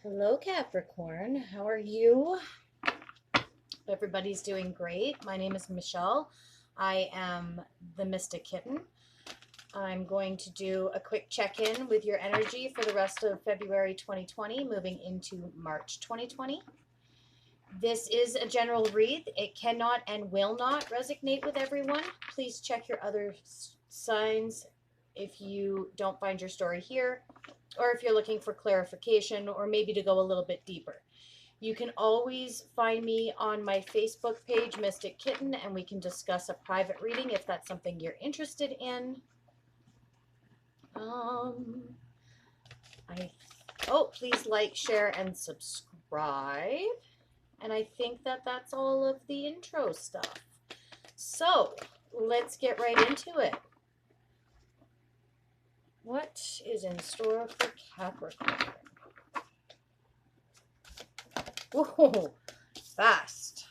Hello, Capricorn. How are you? Everybody's doing great. My name is Michelle. I am the Mystic Kitten. I'm going to do a quick check-in with your energy for the rest of February 2020, moving into March 2020. This is a general read. It cannot and will not resonate with everyone. Please check your other signs if you don't find your story here, or if you're looking for clarification, or maybe to go a little bit deeper. You can always find me on my Facebook page, Mystic Kitten, and we can discuss a private reading if that's something you're interested in. Please like, share, and subscribe. And I think that that's all of the intro stuff. So let's get right into it. What is in store for Capricorn? Whoa, fast.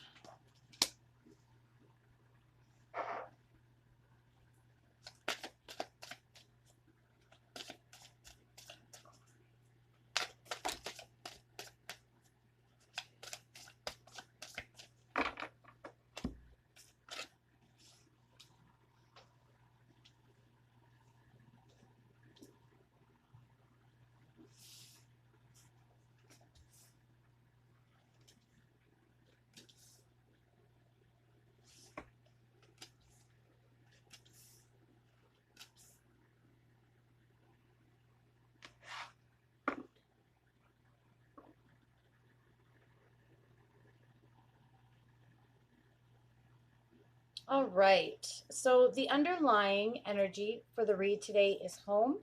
All right, so the underlying energy for the read today is home.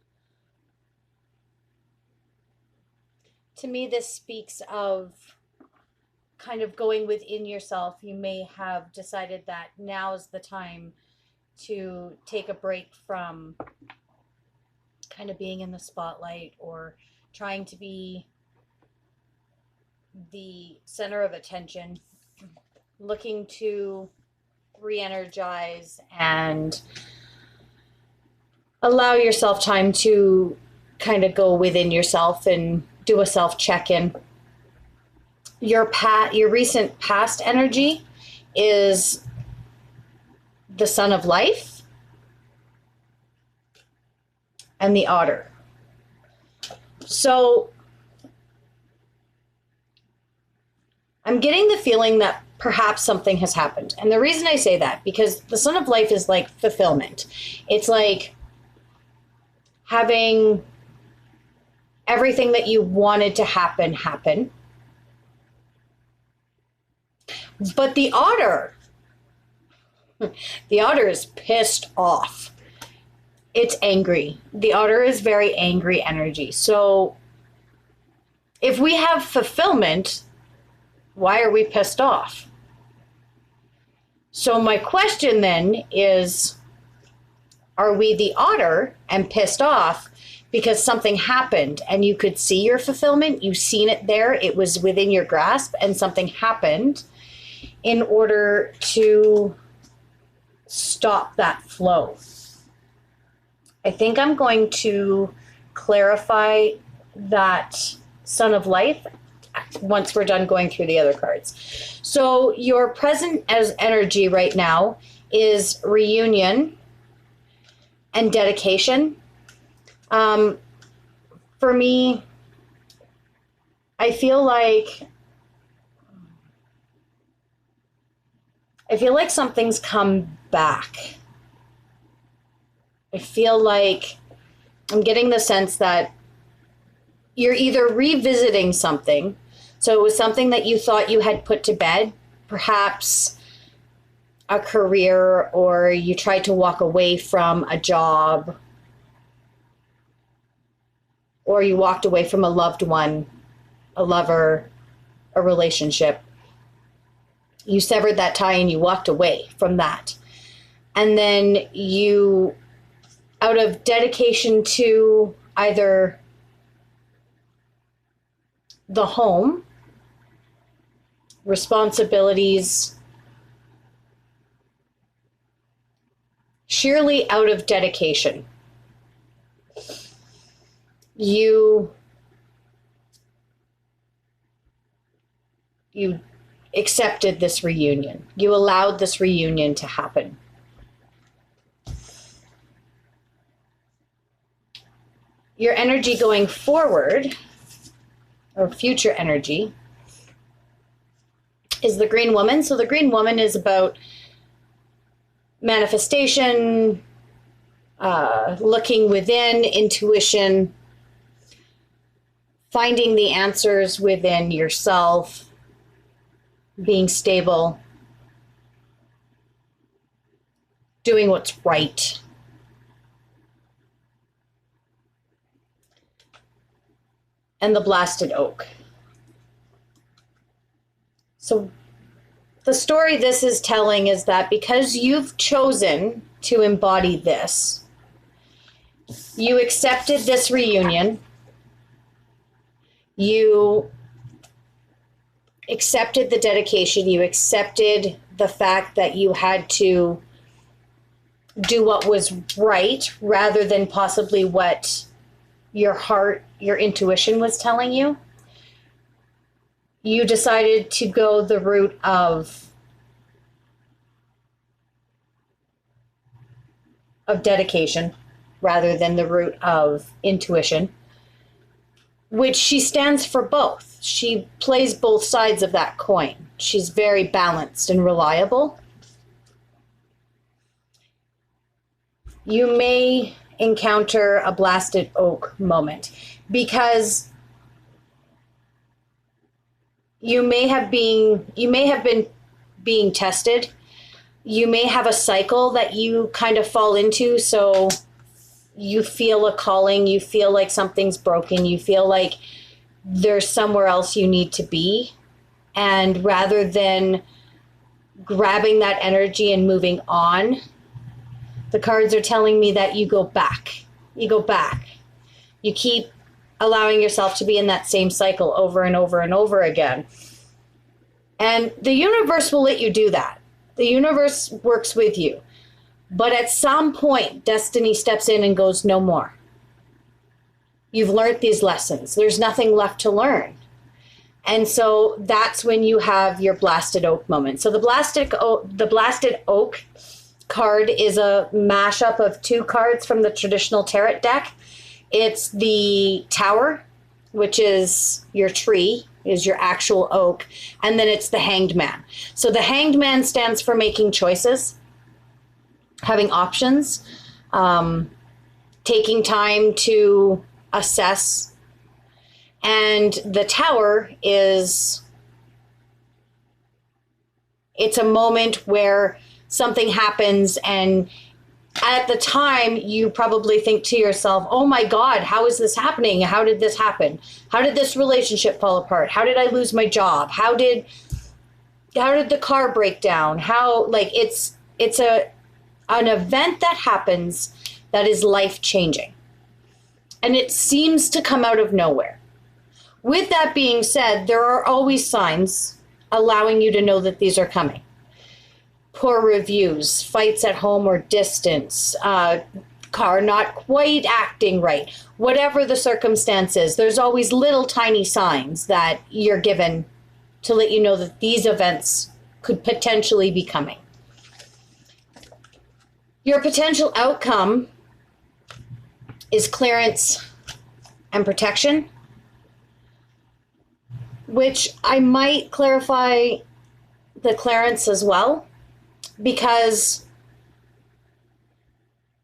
To me, this speaks of kind of going within yourself. You may have decided that now is the time to take a break from kind of being in the spotlight or trying to be the center of attention, looking to re-energize and allow yourself time to kind of go within yourself and do a self check-in. Your recent past energy is the Sun of Life and the Otter. So I'm getting the feeling that perhaps something has happened. And the reason I say that, because the Sun of Life is like fulfillment. It's like having everything that you wanted to happen. But the Otter is pissed off. It's angry. The Otter is very angry energy. So if we have fulfillment, why are we pissed off? So my question then is, are we the Otter and pissed off because something happened and you could see your fulfillment, you've seen it there, it was within your grasp, and something happened in order to stop that flow? I think I'm going to clarify that Sun of Life once we're done going through the other cards. So your present as energy right now is reunion and dedication. For me, I feel like something's come back. I feel like I'm getting the sense that you're either revisiting something. So it was something that you thought you had put to bed, perhaps a career, or you tried to walk away from a job, or you walked away from a loved one, a lover, a relationship. You severed that tie and you walked away from that. And then you, out of dedication to either the home, responsibilities, sheerly out of dedication, you You accepted this reunion. You allowed this reunion to happen. Your energy going forward, or future energy, is the Green Woman. So the Green Woman is about manifestation, looking within, intuition, finding the answers within yourself, being stable, doing what's right. And the Blasted Oak. So the story this is telling is that because you've chosen to embody this, you accepted this reunion, you accepted the dedication, you accepted the fact that you had to do what was right rather than possibly what your heart, your intuition was telling you. You decided to go the route of dedication rather than the route of intuition, which she stands for both. She plays both sides of that coin. She's very balanced and reliable. You may encounter a Blasted Oak moment because you may have been being tested. You may have a cycle that you kind of fall into, so you feel a calling, you feel like something's broken, you feel like there's somewhere else you need to be. And rather than grabbing that energy and moving on, the cards are telling me that you go back. You go back. You keep allowing yourself to be in that same cycle over and over and over again. And the universe will let you do that. The universe works with you. But at some point, destiny steps in and goes, no more. You've learned these lessons. There's nothing left to learn. And so that's when you have your Blasted Oak moment. So the Blasted Oak card is a mashup of two cards from the traditional tarot deck. It's the Tower, which is your tree, is your actual oak, and then it's the Hanged Man. So the Hanged Man stands for making choices, having options, taking time to assess. And the Tower is, it's a moment where something happens and at the time you probably think to yourself, oh my God, how is this happening? How did this happen? How did this relationship fall apart? How did I lose my job? How did the car break down? How, like, it's an event that happens that is life-changing. And it seems to come out of nowhere. With that being said, there are always signs allowing you to know that these are coming. Poor reviews, fights at home or distance, car not quite acting right, whatever the circumstances, there's always little tiny signs that you're given to let you know that these events could potentially be coming. Your potential outcome is clearance and protection, which I might clarify the clearance as well, because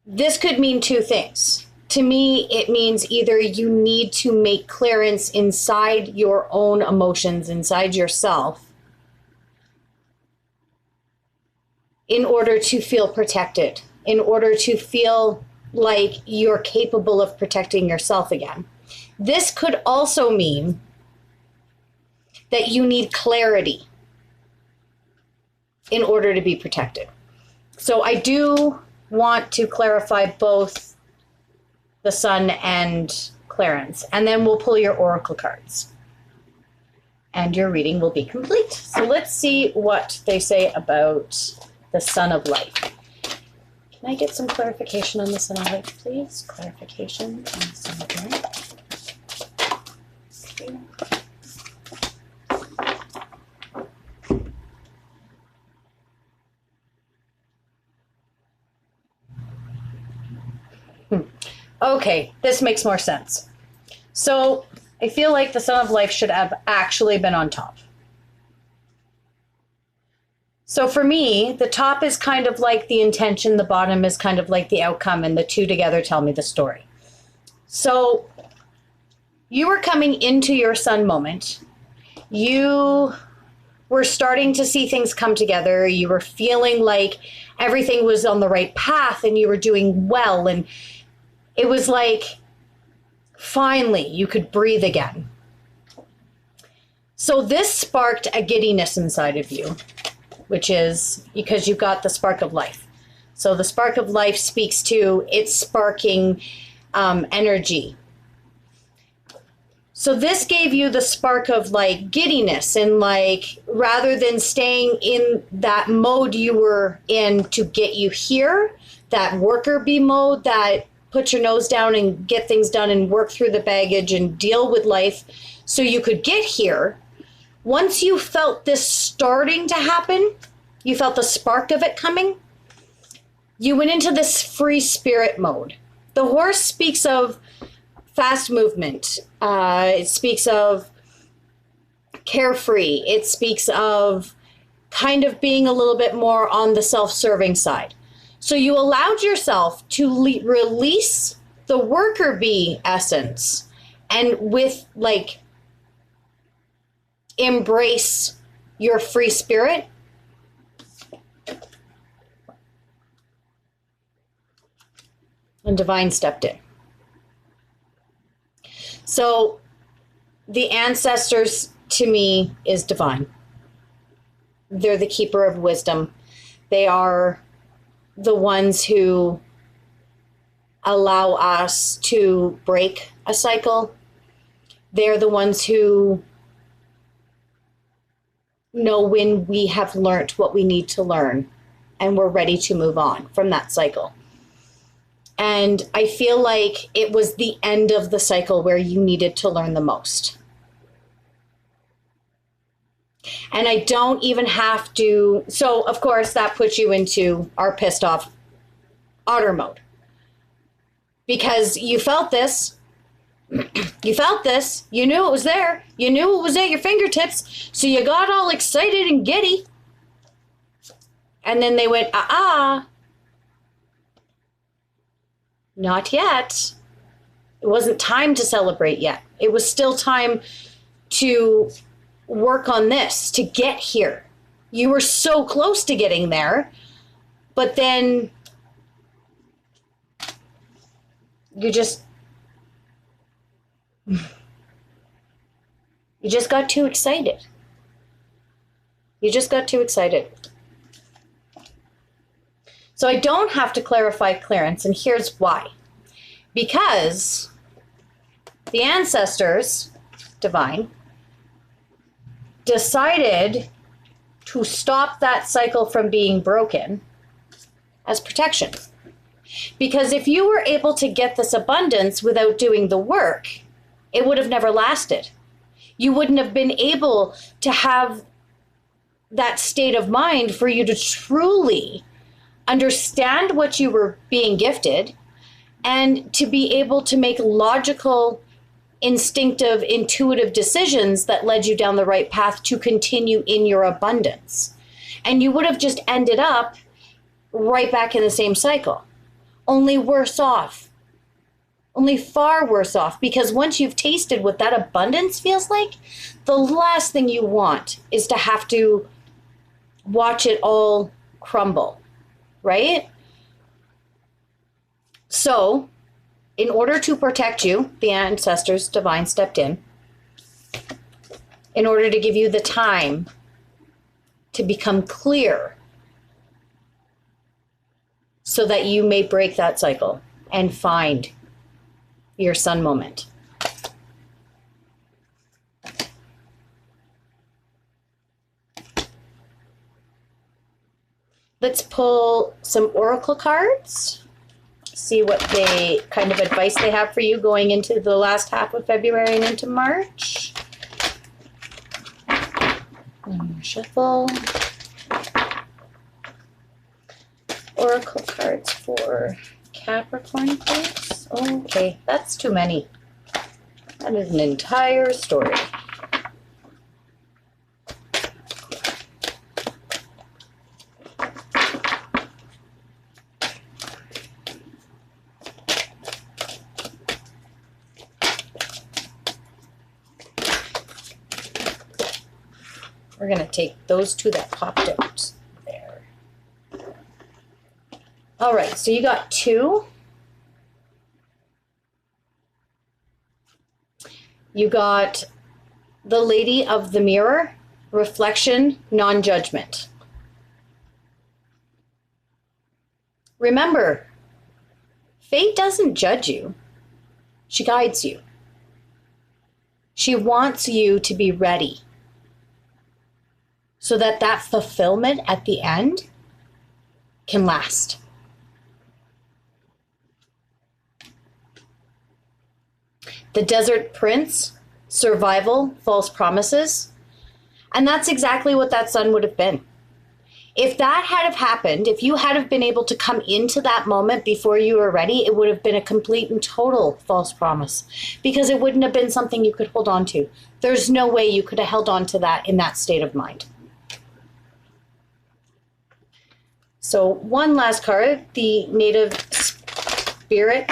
this could mean two things. To me, it means either you need to make clearance inside your own emotions, inside yourself, in order to feel protected, in order to feel like you're capable of protecting yourself again. This could also mean that you need clarity in order to be protected. So I do want to clarify both the Sun and clearance, and then we'll pull your oracle cards and your reading will be complete. So let's see what they say about the Sun of Light. Can I get some clarification on the Sun of Light, please? Clarification on the Sun of Light. Okay, this makes more sense. So I feel like the Sun of Life should have actually been on top. So for me, the top is kind of like the intention, the bottom is kind of like the outcome, and the two together tell me the story. So you were coming into your Sun moment. You were starting to see things come together. You were feeling like everything was on the right path and you were doing well. And it was like, finally, you could breathe again. So this sparked a giddiness inside of you, which is because you've got the spark of life. So the spark of life speaks to it's sparking energy. So this gave you the spark of like giddiness, and like rather than staying in that mode you were in to get you here, that worker bee mode, that put your nose down and get things done and work through the baggage and deal with life so you could get here. Once you felt this starting to happen, you felt the spark of it coming, you went into this free spirit mode. The horse speaks of fast movement. It speaks of carefree. It speaks of kind of being a little bit more on the self-serving side. So you allowed yourself to release the worker bee essence and with like embrace your free spirit. And divine stepped in. So the ancestors to me is divine. They're the keeper of wisdom. They are the ones who allow us to break a cycle. They're the ones who know when we have learned what we need to learn and we're ready to move on from that cycle. And I feel like it was the end of the cycle where you needed to learn the most. And I don't even have to, so of course that puts you into our pissed off otter mode. Because you felt this, you felt this, you knew it was there, you knew it was at your fingertips, so you got all excited and giddy. And then they went, not yet. It wasn't time to celebrate yet. It was still time to work on this, to get here. You were so close to getting there, but then you just got too excited. You just got too excited. So I don't have to clarify clearance, and here's why. Because the ancestors, divine, decided to stop that cycle from being broken as protection. Because if you were able to get this abundance without doing the work, it would have never lasted. You wouldn't have been able to have that state of mind for you to truly understand what you were being gifted and to be able to make logical, instinctive, intuitive decisions that led you down the right path to continue in your abundance. And you would have just ended up right back in the same cycle, only worse off, only far worse off, because once you've tasted what that abundance feels like, the last thing you want is to have to watch it all crumble. Right? So, in order to protect you, the ancestors, divine, stepped in order to give you the time to become clear so that you may break that cycle and find your sun moment. Let's pull some oracle cards, see what they kind of advice they have for you going into the last half of February and into March. One more shuffle. Oracle cards for Capricorn, please. Okay, that's too many. That is an entire story. We're going to take those two that popped out there. All right, so you got 2. You got the Lady of the Mirror, reflection, non-judgment. Remember, fate doesn't judge you. She guides you. She wants you to be ready so that that fulfillment at the end can last. The Desert Prince, survival, false promises. And that's exactly what that sun would have been. If that had have happened, if you had have been able to come into that moment before you were ready, it would have been a complete and total false promise, because it wouldn't have been something you could hold on to. There's no way you could have held on to that in that state of mind. So one last card, the Native Spirit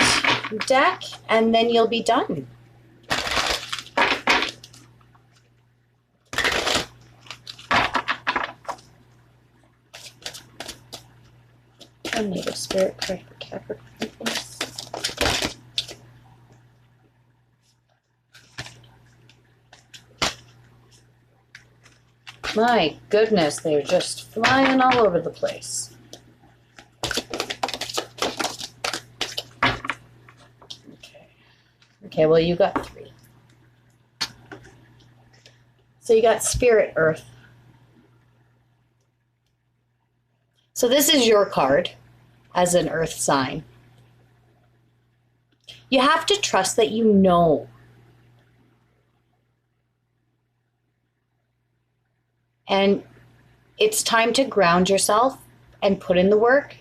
deck, and then you'll be done. A Native Spirit card for Capricorn, please. My goodness, they're just flying all over the place. Okay, well, you got 3. So you got Spirit Earth. So this is your card as an Earth sign. You have to trust that you know. And it's time to ground yourself and put in the work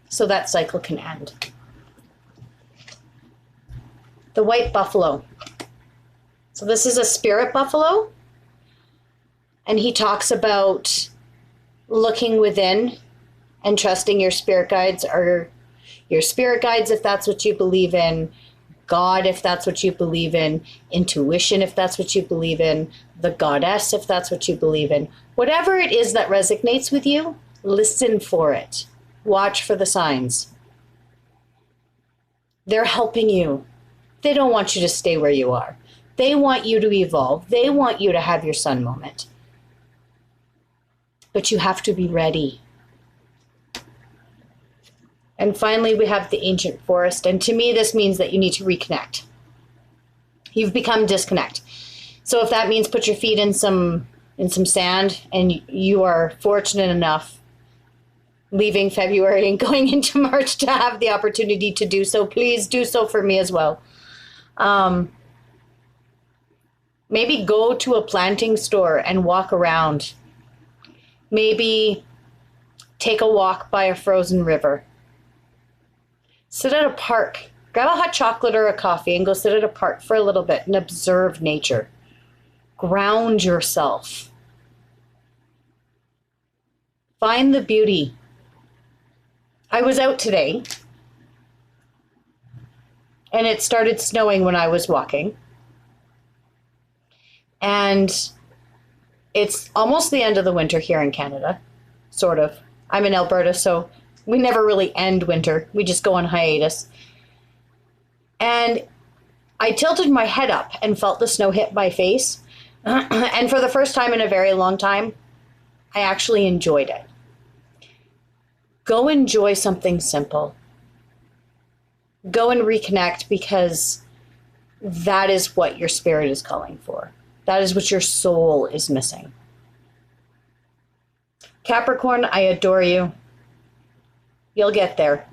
so that cycle can end. The White Buffalo. So this is a spirit buffalo, and he talks about looking within and trusting your spirit guides, or your spirit guides if that's what you believe in, God if that's what you believe in, intuition if that's what you believe in, the goddess if that's what you believe in. Whatever it is that resonates with you, listen for it. Watch for the signs. They're helping you. They don't want you to stay where you are. They want you to evolve. They want you to have your sun moment. But you have to be ready. And finally, we have the Ancient Forest. And to me, this means that you need to reconnect. You've become disconnect. So if that means put your feet in some sand, and you are fortunate enough leaving February and going into March to have the opportunity to do so, please do so for me as well. Maybe go to a planting store and walk around. Maybe take a walk by a frozen river. Sit at a park. Grab a hot chocolate or a coffee and go sit at a park for a little bit and observe nature. Ground yourself. Find the beauty. I was out today, and it started snowing when I was walking. And it's almost the end of the winter here in Canada, sort of. I'm in Alberta, so we never really end winter. We just go on hiatus. And I tilted my head up and felt the snow hit my face. And for the first time in a very long time, I actually enjoyed it. Go enjoy something simple. Go and reconnect, because that is what your spirit is calling for. That is what your soul is missing. Capricorn, I adore you. You'll get there.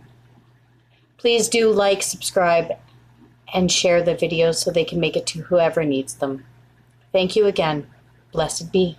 Please do like, subscribe, and share the videos so they can make it to whoever needs them. Thank you again. Blessed be.